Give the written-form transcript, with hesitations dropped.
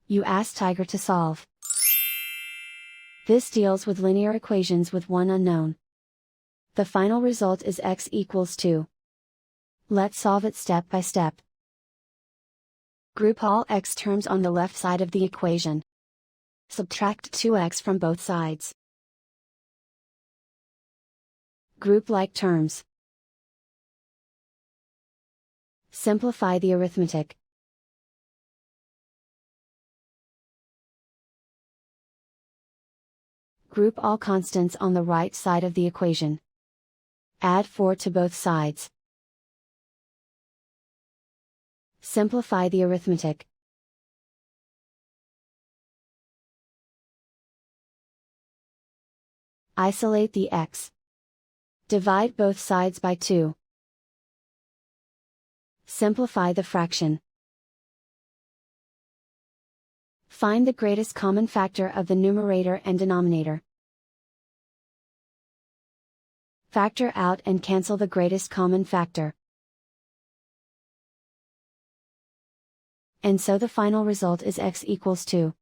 You ask Tiger to solve. This deals with linear equations with one unknown. The final result is x equals 2. Let's solve it step by step. Group all x terms on the left side of the equation. Subtract 2x from both sides. Group like terms. Simplify the arithmetic. Group all constants on the right side of the equation. Add 4 to both sides. Simplify the arithmetic. Isolate the x. Divide both sides by 2. Simplify the fraction. Find the greatest common factor of the numerator and denominator. Factor out and cancel the greatest common factor. And so the final result is x equals 2.